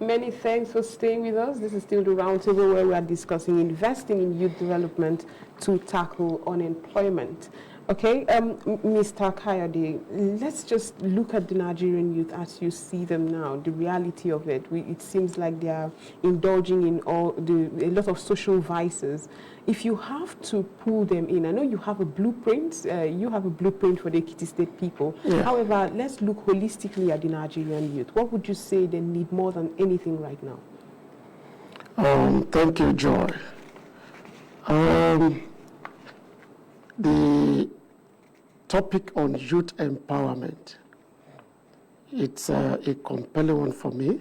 Many thanks for staying with us. This is still the Roundtable, where we are discussing investing in youth development to tackle unemployment. Okay, Mr. Kayode, let's just look at the Nigerian youth as you see them now, the reality of it. It seems like they are indulging in a lot of social vices. If you have to pull them in, I know you have a blueprint. You have a blueprint for the Ekiti State people. Yeah. However, let's look holistically at the Nigerian youth. What would you say they need more than anything right now? Thank you, Joy. The topic on youth empowerment, it's a compelling one for me.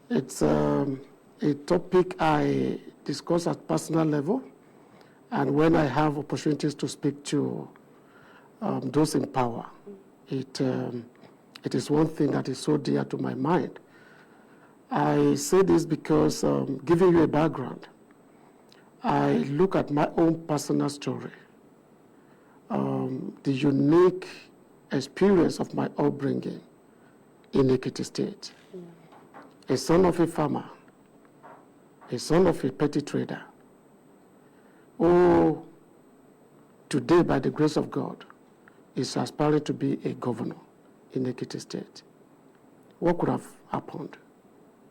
It's a topic I discuss at personal level, and when I have opportunities to speak to those in power, it is one thing that is so dear to my mind. I say this because, giving you a background, I look at my own personal story. The unique experience of my upbringing in Ekiti State. A son of a farmer, a son of a petty trader, who today, by the grace of God, is aspiring to be a governor in Ekiti State. What could have happened?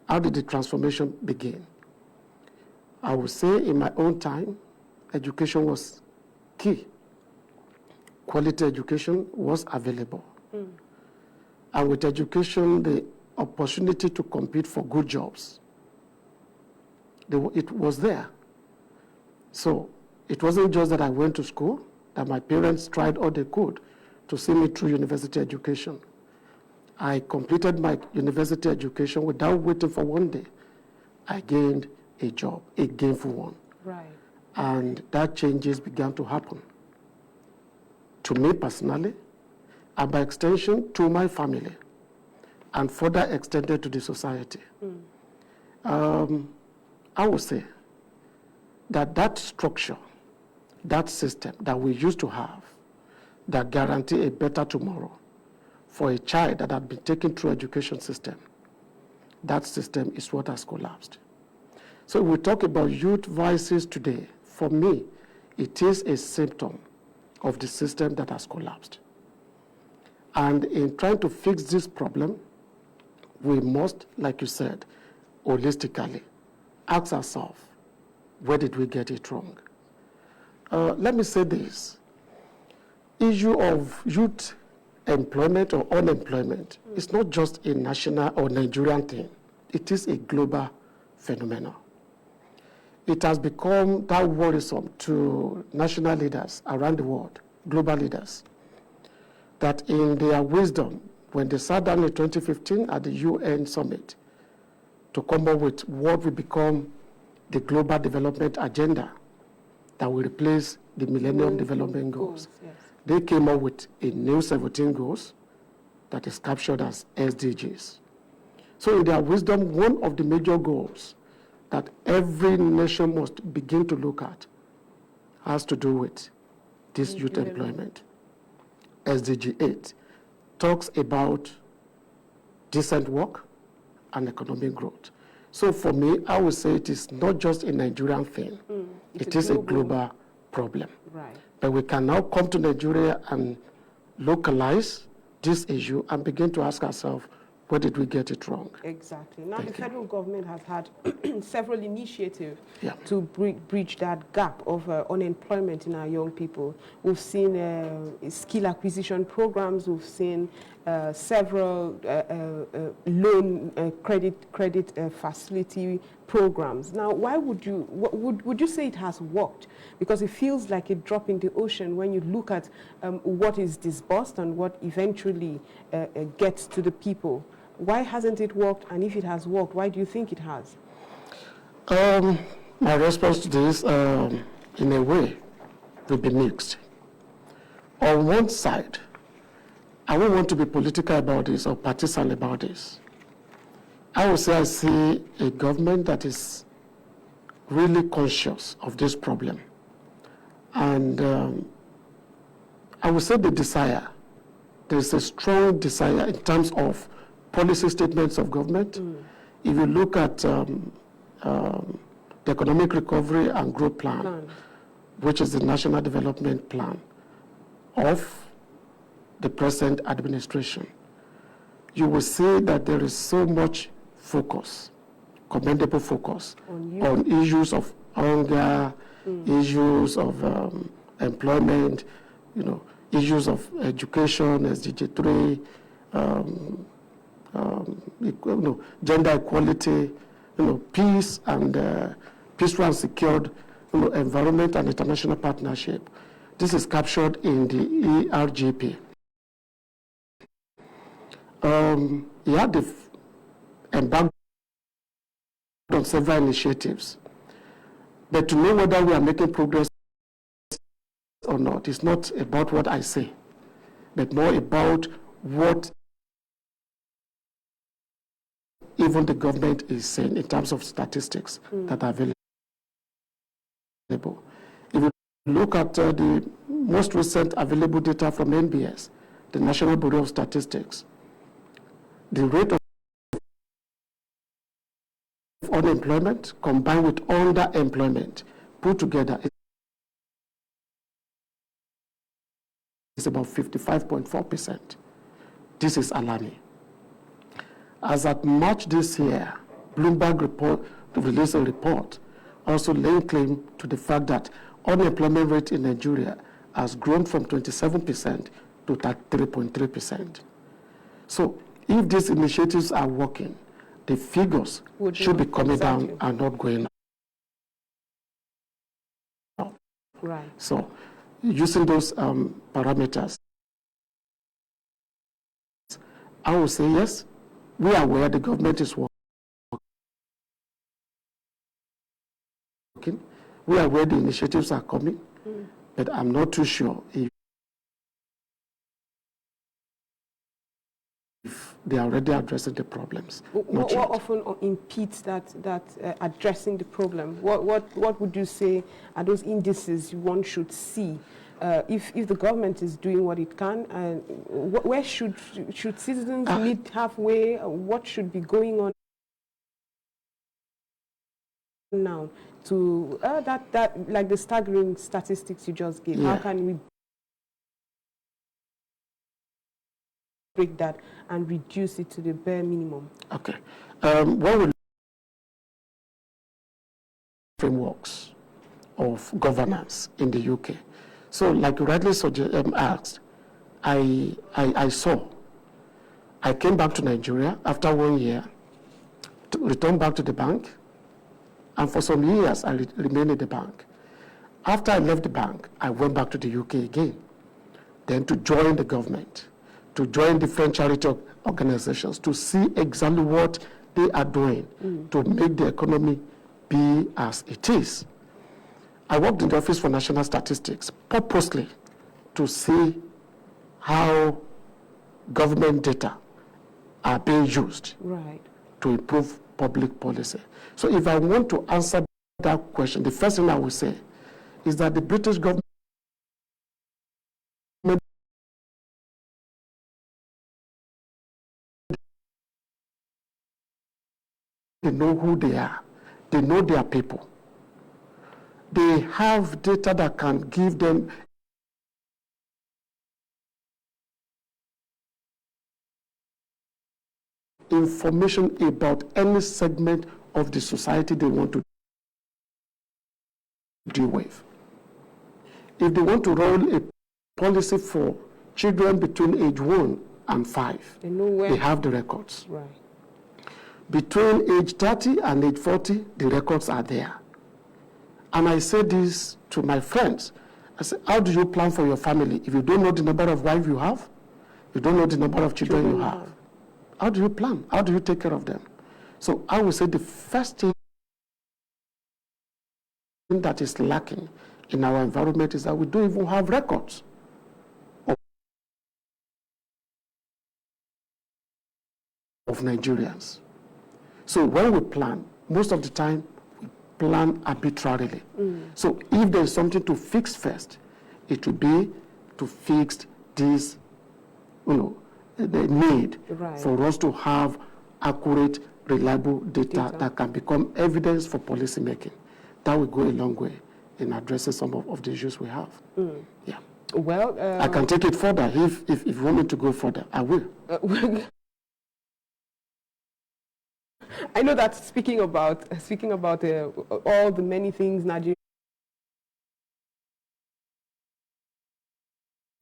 How did the transformation begin? I would say in my own time, education was key. Quality education was available. And with education, the opportunity to compete for good jobs, it was there. So it wasn't just that I went to school, that my parents tried all they could to see me through university education. I completed my university education without waiting for one day. I gained a job, a gainful one. Right. And that changes began to happen. To me personally, and by extension to my family, and further extended to the society. I would say that structure, that system that we used to have, that guarantee a better tomorrow for a child that had been taken through education system, that system is what has collapsed. So we talk about youth vices today. For me, it is a symptom of the system that has collapsed. And in trying to fix this problem, we must, like you said, holistically ask ourselves, where did we get it wrong? Let me say this. Issue of youth employment or unemployment is not just a national or Nigerian thing. It is a global phenomenon. It has become that worrisome to national leaders around the world, global leaders, that in their wisdom, when they sat down in 2015 at the UN summit to come up with what will become the global development agenda that will replace the Millennium Development Goals, yes. They came up with a new 17 goals that is captured as SDGs. So in their wisdom, one of the major goals that every nation must begin to look at has to do with this youth employment. SDG 8 talks about decent work and economic growth. So for me, I would say it is not just a Nigerian thing. It is a global problem. Right. But we can now come to Nigeria and localize this issue and begin to ask ourselves, where did we get it wrong? Exactly. Now, the federal government has had several initiatives to bridge that gap of unemployment in our young people. We've seen skill acquisition programs. We've seen several loan credit facility programs. Now, why would you say it has worked? Because it feels like a drop in the ocean when you look at what is disbursed and what eventually gets to the people. Why hasn't it worked? And if it has worked, why do you think it has? My response to this, in a way, will be mixed. On one side, I don't want to be political about this or partisan about this. I would say I see a government that is really conscious of this problem. And I would say the desire, there's a strong desire in terms of policy statements of government, If you look at the Economic Recovery and Growth Plan, which is the National Development Plan of the present administration, you will see that there is so much focus, commendable focus, on issues of hunger, issues of employment, issues of education, SDG 3, gender equality, peace and peaceful and secured environment and international partnership. This is captured in the ERGP. They've embarked on several initiatives, but to know whether we are making progress or not is not about what I say, but more about what even the government is saying in terms of statistics that are available. If you look at the most recent available data from NBS, the National Bureau of Statistics, the rate of unemployment combined with underemployment put together is about 55.4%. This is alarming. As at March this year, Bloomberg released a report also laying claim to the fact that unemployment rate in Nigeria has grown from 27% to 33.3%. So if these initiatives are working, the figures should be coming down and not going up. Right. So using those parameters, I will say yes, we are aware the government is working. We are aware the initiatives are coming, but I'm not too sure if they are already addressing the problems. What often impedes that addressing the problem? What would you say are those indices one should see? If the government is doing what it can, where should citizens meet halfway? What should be going on now to that like the staggering statistics you just gave? How can we break that and reduce it to the bare minimum? Okay. What will frameworks of governance in the UK? So, like you rightly asked, I came back to Nigeria after 1 year, returned back to the bank, and for some years I remained in the bank. After I left the bank, I went back to the UK again, then to join the government, to join different charity organizations, to see exactly what they are doing to make the economy be as it is. I worked in the Office for National Statistics purposely to see how government data are being used to improve public policy. So if I want to answer that question, the first thing I will say is that the British government they know who they are. They know their people. They have data that can give them information about any segment of the society they want to deal with. If they want to roll a policy for children between age 1 and 5, they have the records. Right. Between age 30 and age 40, the records are there. And I say this to my friends. I say, how do you plan for your family if you don't know the number of wives you have? You don't know the number of children you have. How do you plan? How do you take care of them? So I would say the first thing that is lacking in our environment is that we don't even have records of Nigerians. So when we plan, most of the time, we plan arbitrarily. So if there is something to fix first, it will be to fix this, the need for us to have accurate reliable data that can become evidence for policy making. That will go a long way in addressing some of the issues we have. Yeah. Well, I can take it further. If you want me to go further, I will. I know that speaking about all the many things Nigeria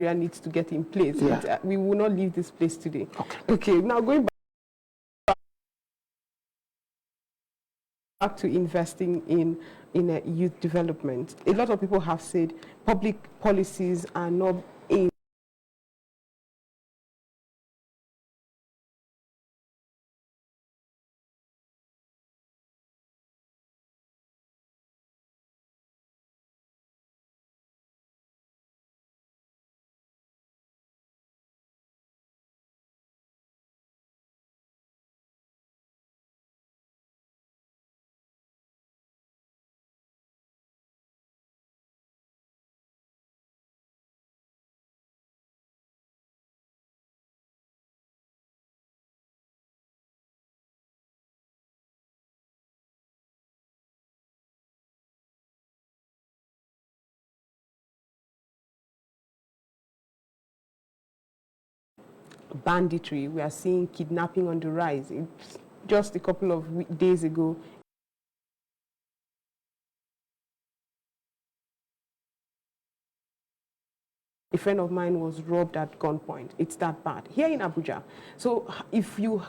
needs to get in place, but, we will not leave this place today. Okay. Now going back to investing in youth development, a lot of people have said public policies are not aimed banditry. We are seeing kidnapping on the rise. Just a couple of days ago, a friend of mine was robbed at gunpoint. It's that bad here in Abuja. So if you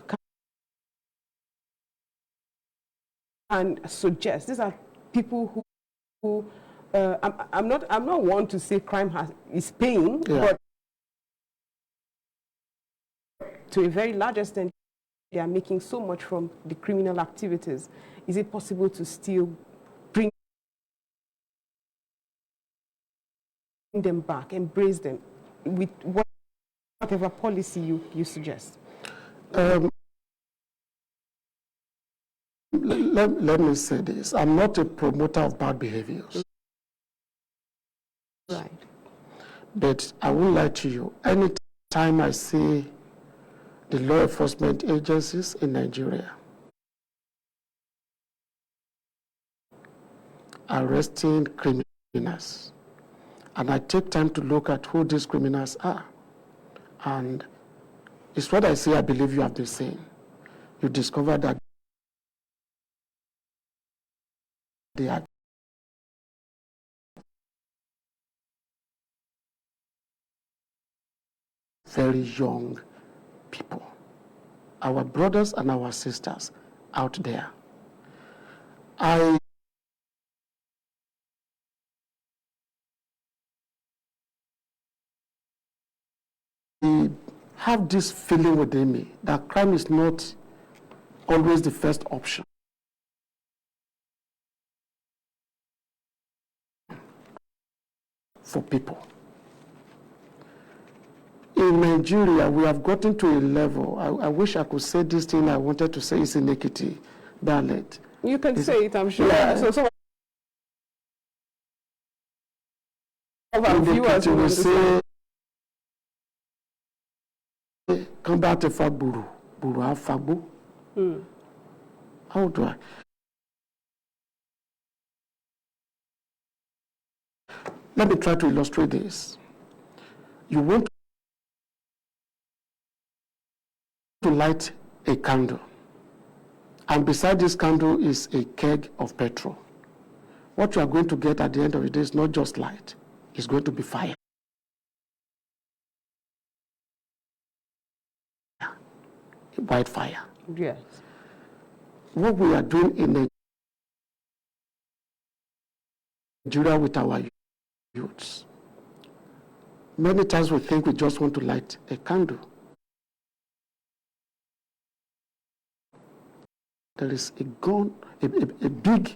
can suggest, these are people who I'm not one to say crime is paying, but to a very large extent, they are making so much from the criminal activities. Is it possible to still bring them back, embrace them with whatever policy you suggest? Let me say this. I'm not a promoter of bad behaviors. Right. But I won't lie to you. Anytime I see the law enforcement agencies in Nigeria arresting criminals, and I take time to look at who these criminals are, and it's what I say I believe you have been saying. You discover that they are very young people, our brothers and our sisters out there. I have this feeling within me that crime is not always the first option for people. In Nigeria, we have gotten to a level, I wish I could say this thing I wanted to say is iniquity, dialect. You can say it, I'm sure. Yeah. So some of our viewers will say, come back to Fagburu, Buru Fagbu. How do I? Let me try to illustrate this. You want to light a candle, and beside this candle is a keg of petrol. What you are going to get at the end of the day is not just light, it's going to be fire. White fire. Yes. What we are doing in Nigeria with our youths, many times we think we just want to light a candle. There is a gun, a big,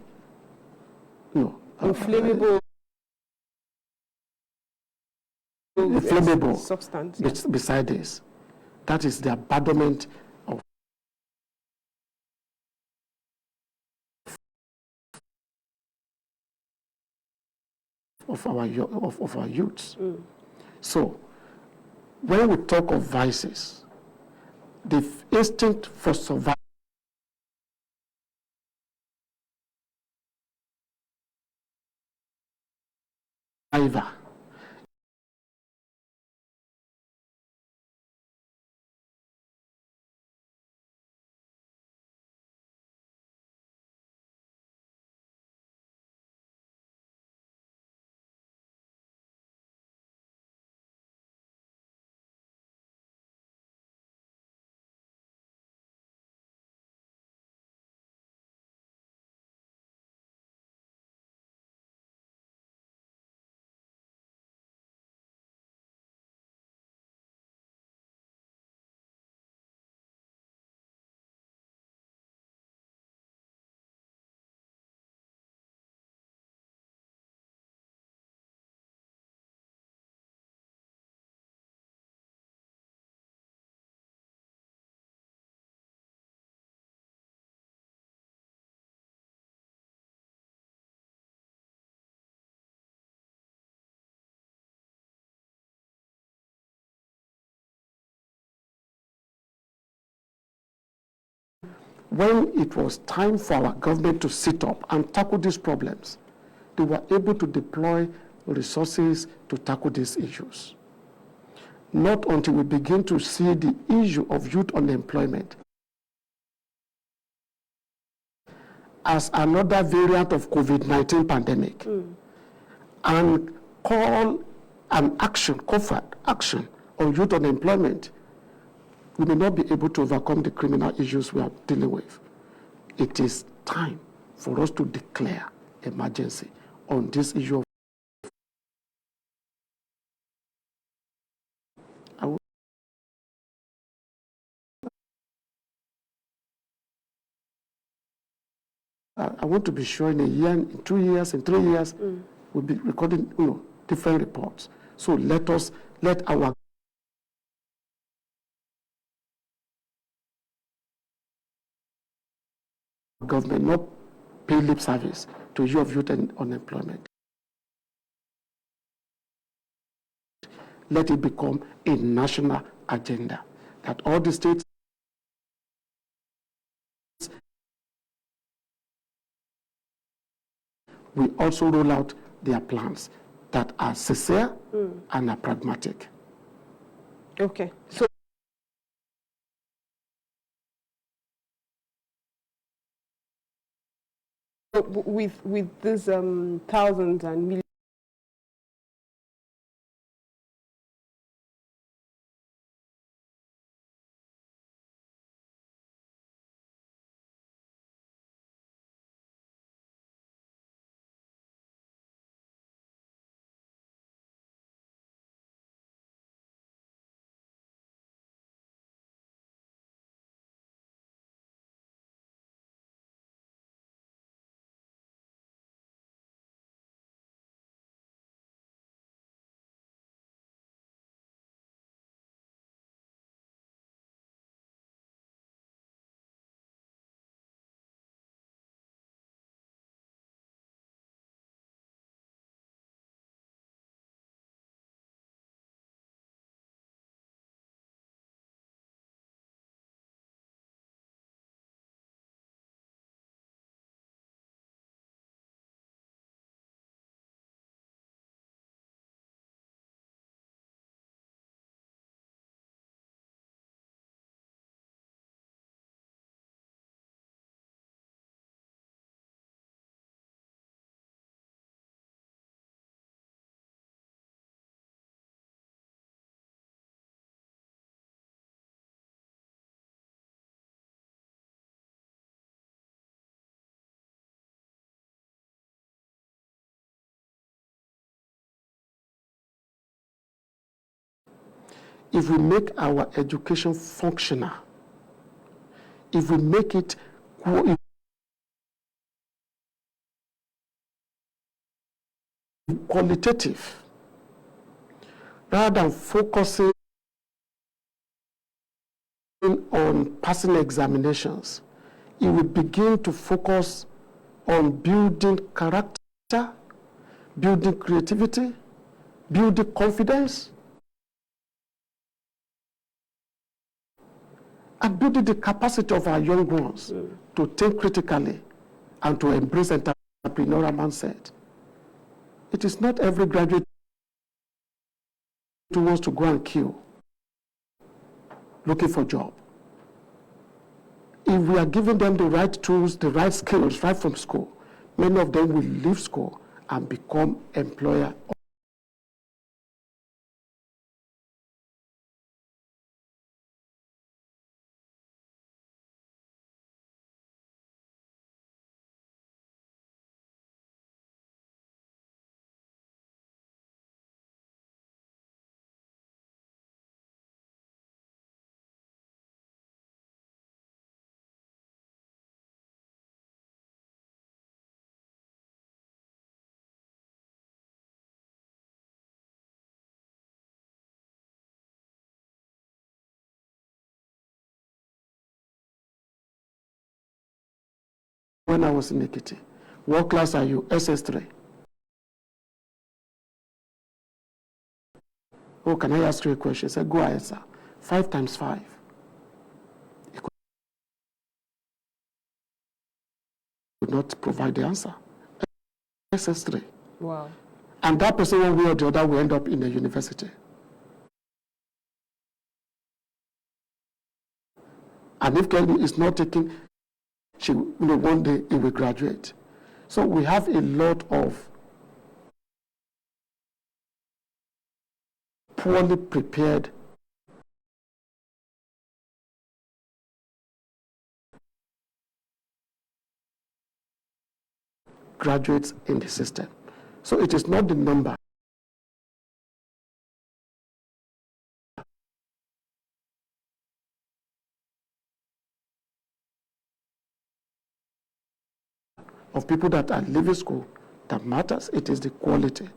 inflammable substance beside this. That is the abandonment of our youths. So, when we talk of vices, the instinct for survival driver. When it was time for our government to sit up and tackle these problems, they were able to deploy resources to tackle these issues. Not until we begin to see the issue of youth unemployment as another variant of COVID-19 pandemic and call an action, covert action on youth unemployment, we may not be able to overcome the criminal issues we are dealing with. It is time for us to declare emergency on this issue of I want to be sure in a year, in 2 years, in 3 years, we'll be recording different reports. So let our government not pay lip service to issue of youth and unemployment. Let it become a national agenda that all the states will also roll out their plans that are sincere and are pragmatic. Okay. So with these thousands and millions if we make our education functional, if we make it qualitative, rather than focusing on passing examinations, it will begin to focus on building character, building creativity, building confidence, and building the capacity of our young ones to think critically and to embrace entrepreneurial mindset. It is not every graduate who wants to go and queue looking for a job. If we are giving them the right tools, the right skills right from school, many of them will leave school and become employer. When I was in Ekiti, what class are you? SS3. Oh, can I ask you a question? I said, go ahead, sir. 5 times 5. He could not provide the answer. SS3. Wow. And that person, one way or the other, will end up in a university. And if Kelly is not taking, one day he will graduate. So we have a lot of poorly prepared graduates in the system. So it is not the number. Of people that are leaving school that matters, it is the quality.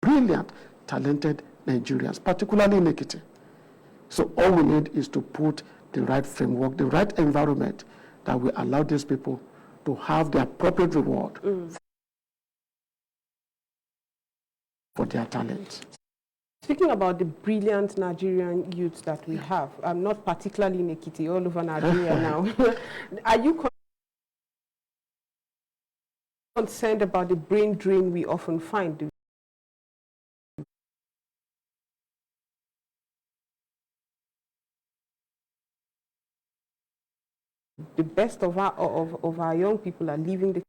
Brilliant, talented Nigerians, particularly in Ekiti. So all we need is to put the right framework, the right environment that will allow these people to have the appropriate reward for their talent. Speaking about the brilliant Nigerian youths that we have, not particularly in Ekiti, all over Nigeria now, are you concerned about the brain drain we often find? The best of our young people are leaving the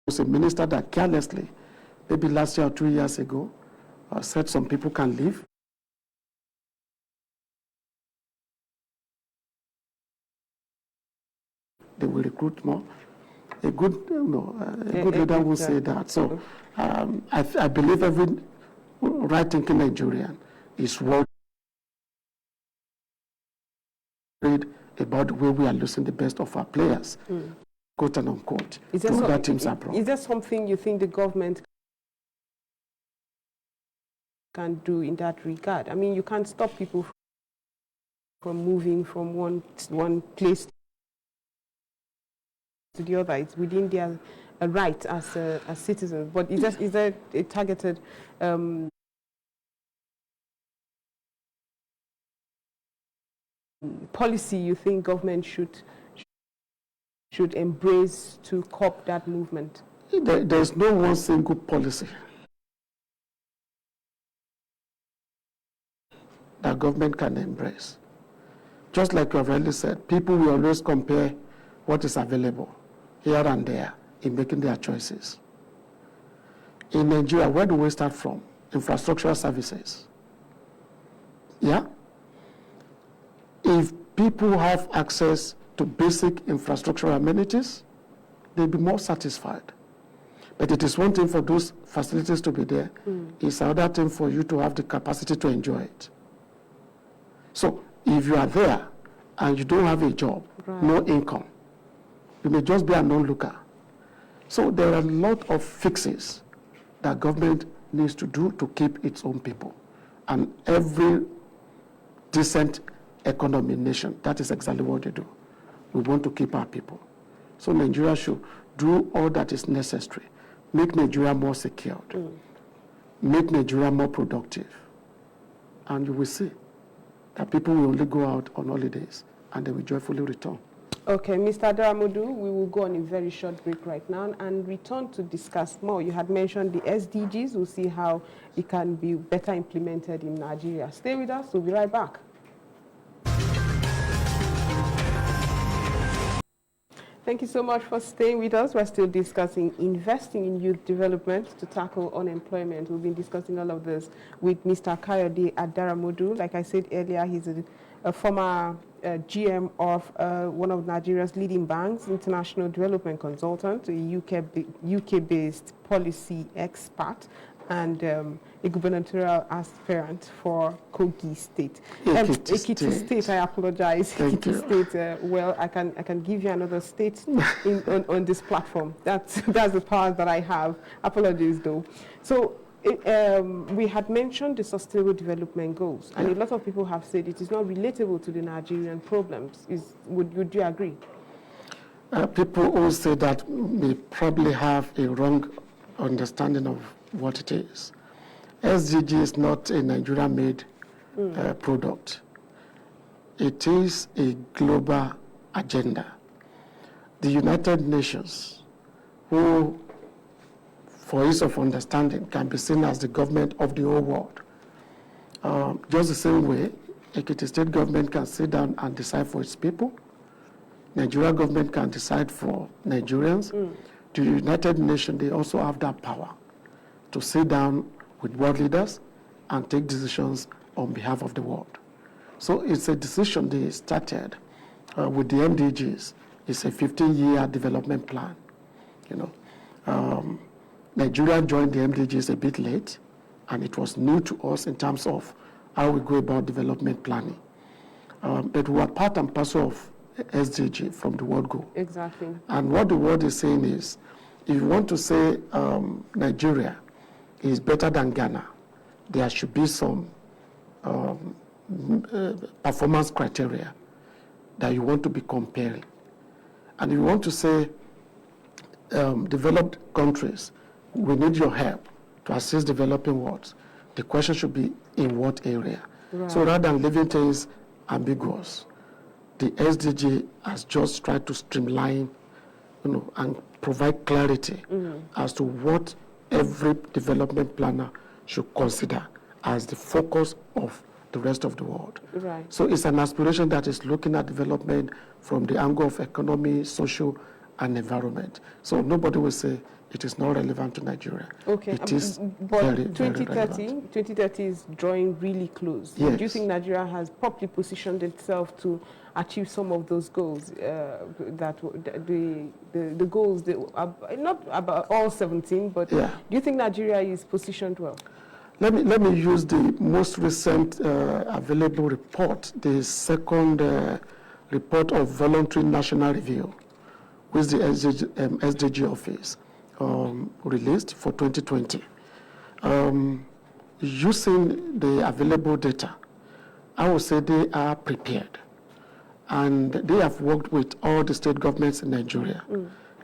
was a minister that carelessly, maybe last year or 2 years ago, said some people can leave. They will recruit more. A good, leader will say that. So I believe every right-thinking Nigerian is worried about the way we are losing the best of our players, quote and unquote. Is there something you think the government can do in that regard? I mean, you can't stop people from moving from one place to the other. It's within their right as citizens. But is there a targeted policy you think government should embrace to curb that movement? There's no one single policy that government can embrace. Just like you have already said, people will always compare what is available here and there in making their choices. In Nigeria, where do we start from? Infrastructural services. Yeah? If people have access to basic infrastructural amenities, they'll be more satisfied. But it is one thing for those facilities to be there. It's another thing for you to have the capacity to enjoy it. So if you are there and you don't have a job, no income, you may just be an onlooker. So there are a lot of fixes that government needs to do to keep its own people. And every decent economy nation, that is exactly what they do. We want to keep our people. So Nigeria should do all that is necessary. Make Nigeria more secured. Make Nigeria more productive. And you will see that people will only go out on holidays and they will joyfully return. Okay, Mr. Adaramodu, we will go on a very short break right now and return to discuss more. You had mentioned the SDGs. We'll see how it can be better implemented in Nigeria. Stay with us. We'll be right back. Thank you so much for staying with us. We're still discussing investing in youth development to tackle unemployment. We've been discussing all of this with Mr. Kayode Adaramodu. Like I said earlier, he's a former GM of one of Nigeria's leading banks, international development consultant, a UK-based policy expert, and a gubernatorial aspirant for Kogi State. Ekiti State, I apologize. Ekiti State, well, I can give you another state on this platform. That's the power that I have. Apologies, though. So we had mentioned the Sustainable Development Goals, and a lot of people have said it is not relatable to the Nigerian problems. Would you agree? People who say that may probably have a wrong understanding of what it is. SDG is not a Nigeria-made product. It is a global agenda. The United Nations, who, for ease of understanding, can be seen as the government of the whole world. Just the same way, Ekiti State government can sit down and decide for its people. Nigeria government can decide for Nigerians. The United Nations, they also have that power to sit down with world leaders and take decisions on behalf of the world. So it's a decision they started with the MDGs. It's a 15-year development plan. Nigeria joined the MDGs a bit late, and it was new to us in terms of how we go about development planning. But we are part and parcel of SDG from the World Goal. Exactly. And what the world is saying is, if you want to say Nigeria is better than Ghana, there should be some performance criteria that you want to be comparing. And if you want to say developed countries, we need your help to assist developing worlds, the question should be in what area. Right. So rather than leaving things ambiguous, the SDG has just tried to streamline, and provide clarity as to what every development planner should consider as the focus of the rest of the world. Right. So it's an aspiration that is looking at development from the angle of economy, social, and environment. So nobody will say it is not relevant to Nigeria. Okay, it is but very, 2030 is drawing really close. Yes. Do you think Nigeria has properly positioned itself to achieve some of those goals? The goals, not about all 17, but do you think Nigeria is positioned well? Let me use the most recent available report, the second report of voluntary national review, which the SDG office released for 2020. Using the available data, I would say they are prepared. And they have worked with all the state governments in Nigeria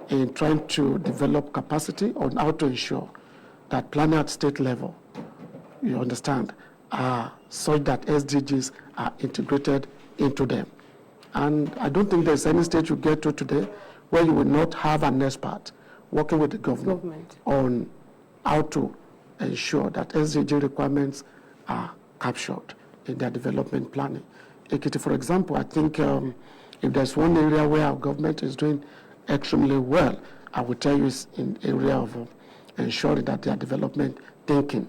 in trying to develop capacity on how to ensure that planning at state level, you understand, are such that SDGs are integrated into them. And I don't think there's any state you get to today where you will not have an expert working with the government on how to ensure that SDG requirements are captured in their development planning. Ekiti, for example, I think if there's one area where our government is doing extremely well, I would tell you is in the area of ensuring that their development thinking,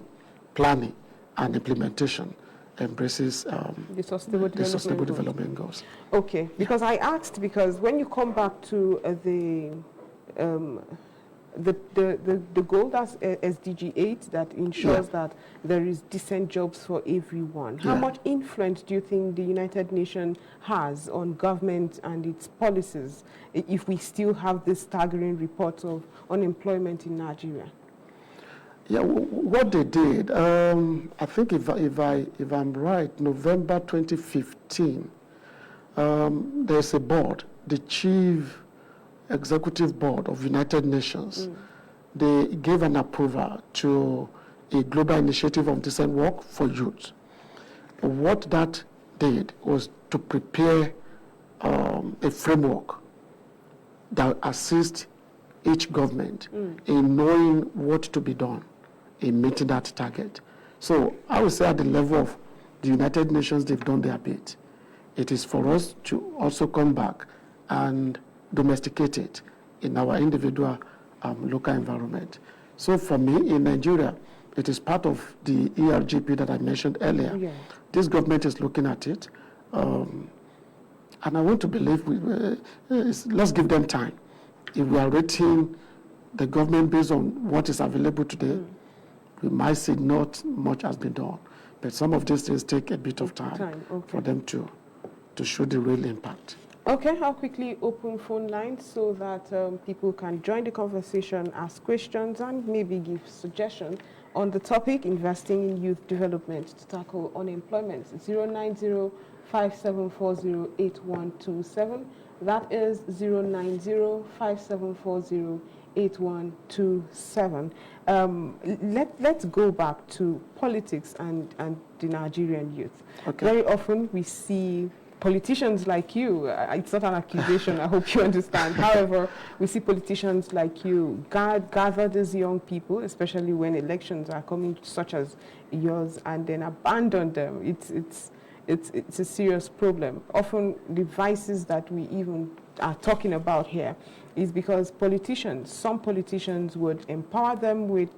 planning, and implementation embraces the sustainable development goals. Okay, because I asked, because when you come back to the goal, that's SDG 8, that ensures that there is decent jobs for everyone. How much influence do you think the United Nations has on government and its policies if we still have this staggering reports of unemployment in Nigeria? Yeah, what they did, I think if I'm right, November 2015, there's a board, the Chief Executive Board of United Nations. They gave an approval to a global initiative of decent work for youth. What that did was to prepare a framework that assists each government in knowing what to be done in meeting that target. So I would say at the level of the United Nations, they've done their bit. It is for us to also come back and domesticate it in our individual local environment. So for me, in Nigeria, it is part of the ERGP that I mentioned earlier. Yeah. This government is looking at it, and I want to believe, let's give them time. If we are rating the government based on what is available today, we might say not much has been done. But some of these things take a bit of time for them to show the real impact. Okay, I'll quickly open phone lines so that people can join the conversation, ask questions, and maybe give suggestions on the topic, investing in youth development to tackle unemployment. 090-5740-8127. That is 090-5740-8127. Let's go back to politics and the Nigerian youth. Okay. Very often we see politicians like you, it's not an accusation, I hope you understand. However, we see politicians like you gather these young people, especially when elections are coming, such as yours, and then abandon them. It's a serious problem. Often the vices that we even are talking about here is because some politicians would empower them with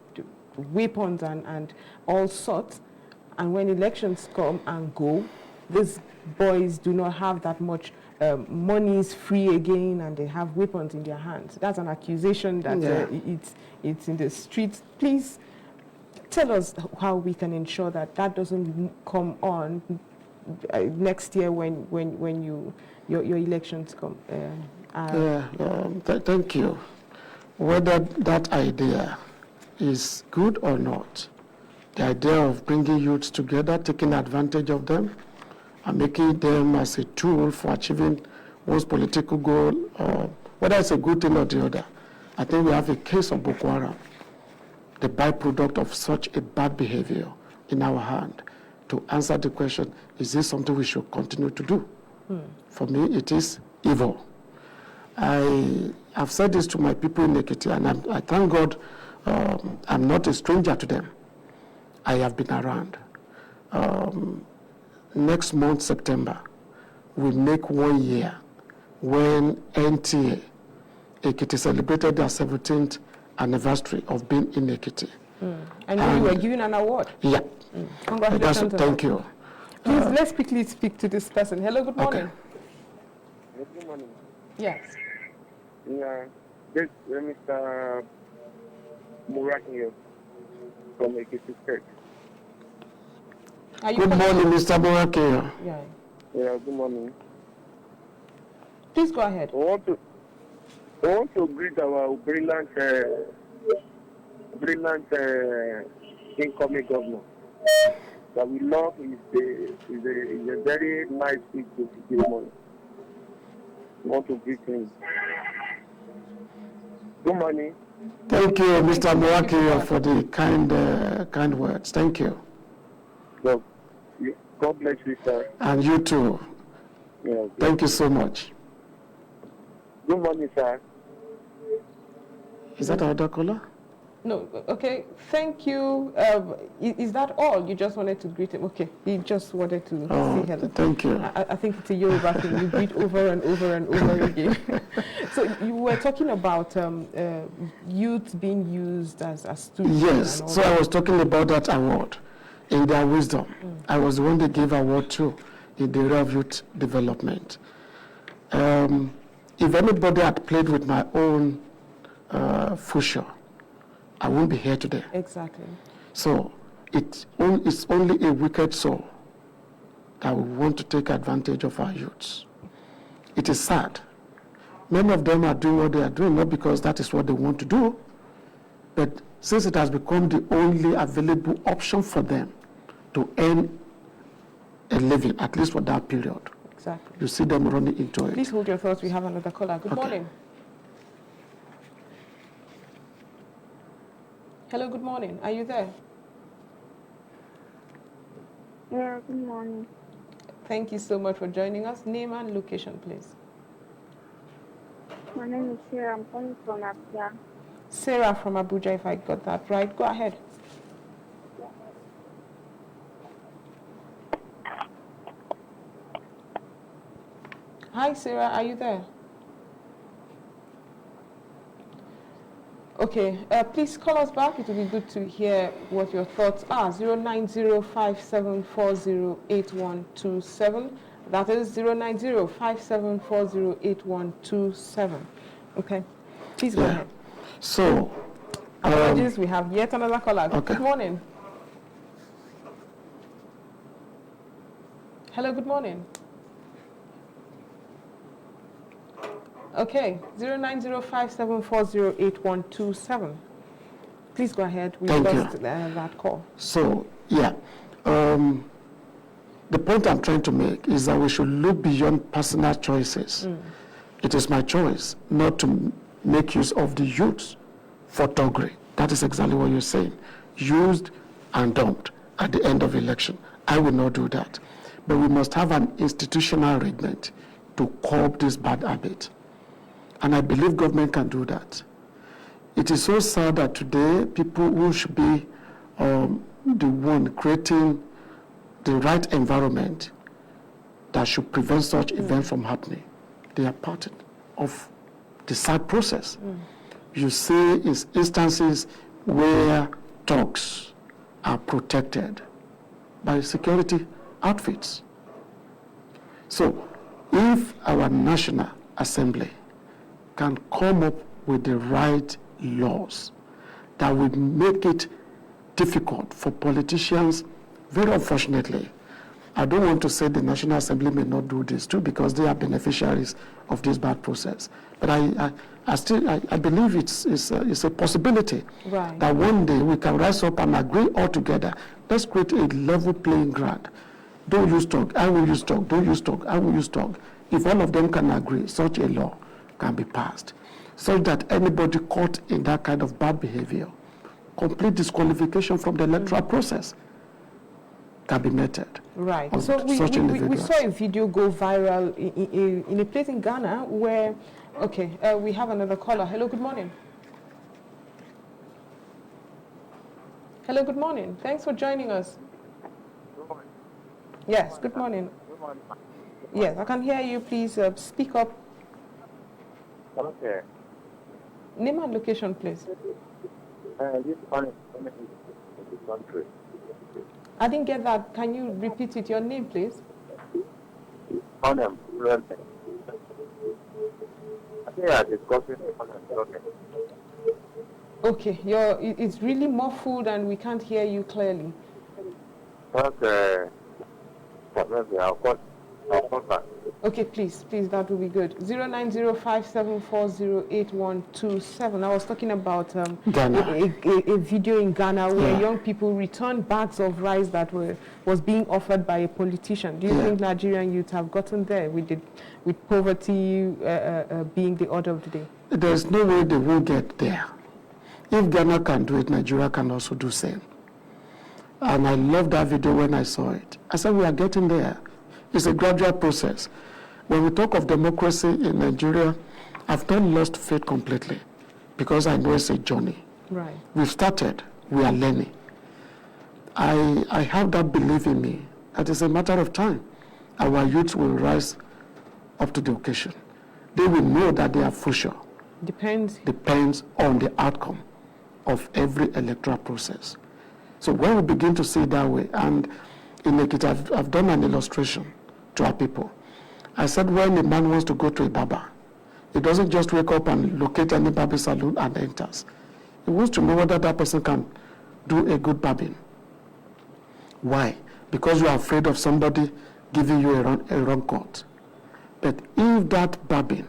weapons and all sorts, and when elections come and go, these boys do not have that much money, is free again, and they have weapons in their hands. That's an accusation that it's in the streets. Please tell us how we can ensure that that doesn't come on next year when your elections come. Thank you. Whether that idea is good or not, the idea of bringing youths together, taking advantage of them, and making them as a tool for achieving one's political goal, whether it's a good thing or the other. I think we have a case of Boko Haram, the byproduct of such a bad behavior in our hand, to answer the question, is this something we should continue to do? For me, it is evil. I have said this to my people in Ekiti, and I thank God I'm not a stranger to them. I have been around. Next month, September, we make 1 year when NTA Ekiti celebrated their 17th anniversary of being in Ekiti. And you were given an award. Yeah. Congratulations. Thank you. Please, let's quickly speak to this person. Hello, good morning. Okay. Good morning. Yes. Yeah, this is Mr. Murat here from Ekiti State. Good morning, Mr. Morake. Yeah. Yeah, good morning. Please go ahead. I want to greet our brilliant incoming governor. That we love is a very nice people to give money. I want to greet him. Good morning. Thank you, Mr. Morake, for the kind words. Thank you. God bless you, sir. And you too. Yeah, Thank you so much. good morning, sir. Is that another caller? No, okay, thank you. Is that all? You just wanted to greet him? Okay, he just wanted to say hello. Thank you. I think it's a Yoruba thing. You greet over and over and over again. So you were talking about youth being used as students. Yes, so I was talking about that award in their wisdom. I was the one they gave award to in the area of youth development. If anybody had played with my own future, I won't be here today. Exactly. So it's only a wicked soul that will want to take advantage of our youths. It is sad. Many of them are doing what they are doing, not because that is what they want to do, but since it has become the only available option for them to earn a living, at least for that period. Exactly. You see them running into it. Please hold your thoughts. We have another caller. Good morning. Hello, good morning. Are you there? Yeah, good morning. Thank you so much for joining us. Name and location, please. My name is Sarah. I'm calling from Abuja. Sarah from Abuja, if I got that right. Go ahead. Hi, Sarah. Are you there? Okay, please call us back. It will be good to hear what your thoughts are. 09057408127. That is 09057408127. Okay, please go ahead. So, apologies, we have yet another caller. Okay. Good morning. Hello, good morning. Okay, 09057408127. Please go ahead. We lost that call. So, yeah. The point I'm trying to make is that we should look beyond personal choices. It is my choice not to make use of the youth for thuggery. That is exactly what you're saying. Used and dumped at the end of election. I will not do that. But we must have an institutional arrangement to curb this bad habit. And I believe government can do that. It is so sad that today people who should be the one creating the right environment that should prevent such events from happening, they are part of the sad process. You see instances where thugs are protected by security outfits. So if our National Assembly can come up with the right laws that will make it difficult for politicians, very unfortunately, I don't want to say the National Assembly may not do this too because they are beneficiaries of this bad process. But I believe it's a possibility that one day we can rise up and agree all together. Let's create a level playing ground. Don't use talk, I will use talk. Don't use talk, I will use talk. If all of them can agree, such a law can be passed so that anybody caught in that kind of bad behavior, complete disqualification from the electoral process can be meted. Right. So we saw a video go viral in a place in Ghana where, we have another caller. Hello, good morning. Hello, good morning. Thanks for joining us. Good morning. Yes, good morning. Good morning. Yes, I can hear you. Please speak up. Okay. Name and location, please. This unemployment in the country. I didn't get that. Can you repeat it? Your name, please. Unemployment. I think you are discussing unemployment. Okay, it's really muffled and we can't hear you clearly. Okay. I'll call back. Okay, please, that will be good. 09057408127. I was talking about a video in Ghana where young people returned bags of rice that was being offered by a politician. Do you think Nigerian youth have gotten there with poverty being the order of the day? There's no way they will get there. If Ghana can do it, Nigeria can also do the same. And I loved that video when I saw it. I said, we are getting there. It's a gradual process. When we talk of democracy in Nigeria, I've not lost faith completely because I know it's a journey. Right. We've started. We are learning. I have that belief in me that it's a matter of time. Our youth will rise up to the occasion. They will know that they are future. Depends on the outcome of every electoral process. So when we begin to see it that way, and in Ekiti, I've done an illustration to our people. I said when a man wants to go to a barber, he doesn't just wake up and locate any barber salon and enters. He wants to know whether that person can do a good barbing. Why? Because you are afraid of somebody giving you a wrong cut. But if that barbing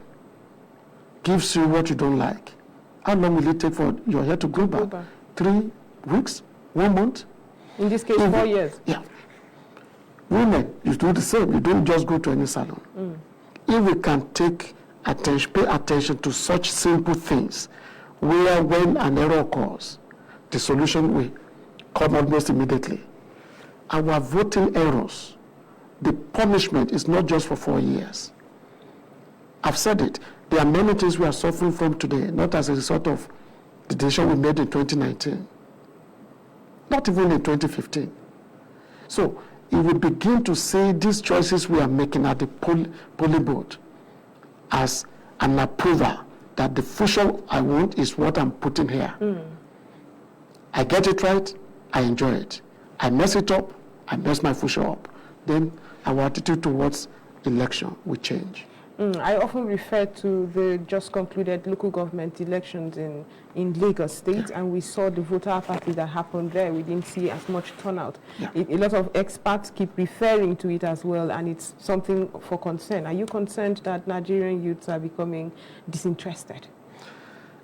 gives you what you don't like, how long will it take for your hair to grow back? 3 weeks? 1 month? In this case, 4 years. Yeah. Women, you do the same. You don't just go to any salon. If we can pay attention to such simple things, where when an error occurs, the solution will come almost immediately. Our voting errors, the punishment is not just for 4 years. I've said it. There are many things we are suffering from today, not as a result of the decision we made in 2019, not even in 2015. So if we begin to see these choices we are making at the polling booth as an approval that the future I want is what I'm putting here. I get it right, I enjoy it. I mess it up, I mess my future up. Then our attitude towards election will change. I often refer to the just concluded local government elections in Lagos State, and we saw the voter apathy that happened there. We didn't see as much turnout. A lot of experts keep referring to it as well, and it's something for concern. Are you concerned that Nigerian youths are becoming disinterested?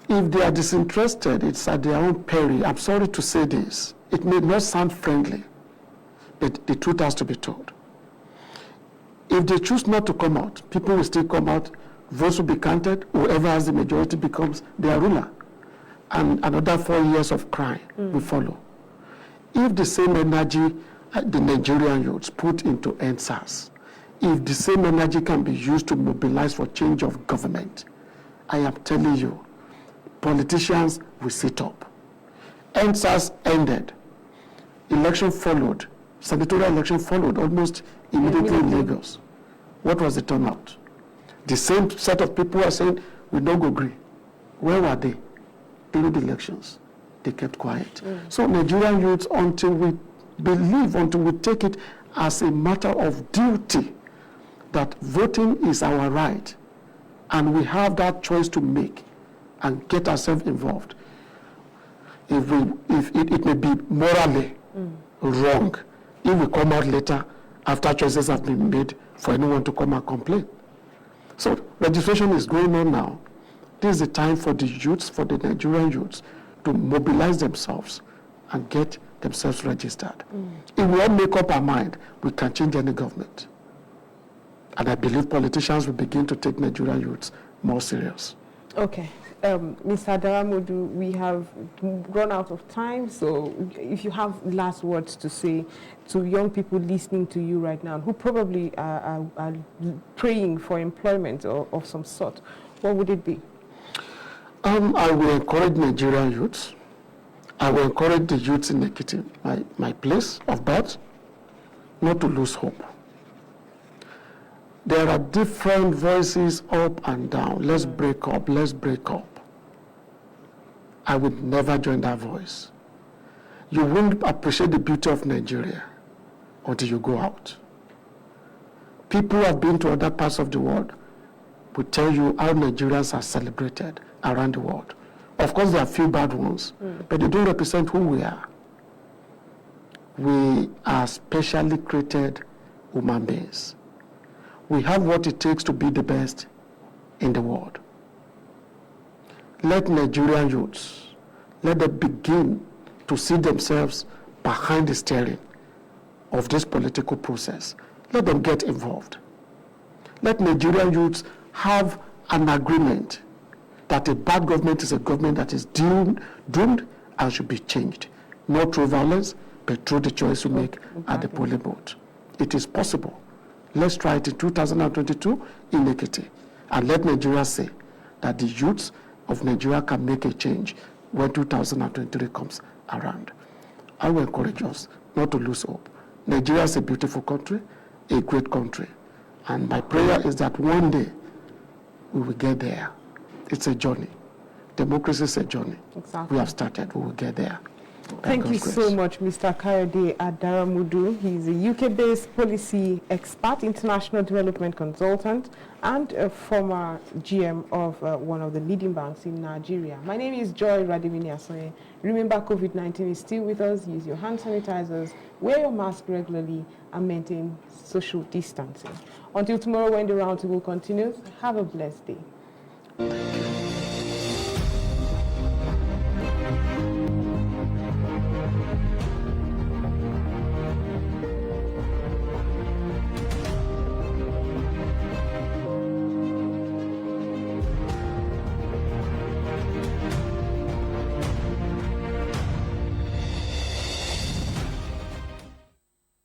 If they are disinterested, it's at their own peril. I'm sorry to say this. It may not sound friendly, but the truth has to be told. If they choose not to come out, people will still come out, votes will be counted, whoever has the majority becomes their ruler. And another 4 years of crime will follow. If the same energy the Nigerian youths put into NSAS, if the same energy can be used to mobilize for change of government, I am telling you, politicians will sit up. NSAS ended, election followed, senatorial election followed almost immediately in Lagos. What was the turnout? The same set of people are saying, we don't go agree. Where were they during the elections? They kept quiet. So Nigerian youths, until we take it as a matter of duty, that voting is our right, and we have that choice to make and get ourselves involved. If it may be morally wrong, if we come out later after choices have been made for anyone to come and complain. So registration is going on now. This is the time for the youths, for the Nigerian youths, to mobilize themselves and get themselves registered. If we all make up our mind, we can change any government. And I believe politicians will begin to take Nigerian youths more serious. Okay. Mr. Adaramodu, we have run out of time, so if you have last words to say to young people listening to you right now, who probably are praying for employment of some sort, what would it be? I will encourage Nigerian youths. I will encourage the youths in Ekiti, my place of birth, not to lose hope. There are different voices up and down. Let's break up, let's break up. I would never join that voice. You won't appreciate the beauty of Nigeria until you go out. People who have been to other parts of the world will tell you how Nigerians are celebrated around the world. Of course, there are a few bad ones, but they don't represent who we are. We are specially created human beings. We have what it takes to be the best in the world. Let Nigerian youths, let them begin to see themselves behind the steering of this political process. Let them get involved. Let Nigerian youths have an agreement that a bad government is a government that is doomed and should be changed. Not through violence, but through the choice we make at the polling booth. It is possible. Let's try it in 2022 in Ekiti. And let Nigeria say that the youths of Nigeria can make a change when 2023 comes around. I will encourage us not to lose hope. Nigeria is a beautiful country, a great country. And my prayer is that one day we will get there. It's a journey. Democracy is a journey. Exactly. We have started. We will get there. Thank you so much, Mr. Kayode Adaramodu. He's a UK-based policy expert, international development consultant, and a former GM of one of the leading banks in Nigeria. My name is Joy Radimini Asoye. Remember, COVID-19 is still with us. Use your hand sanitizers, wear your mask regularly, and maintain social distancing. Until tomorrow when the roundtable continues, have a blessed day.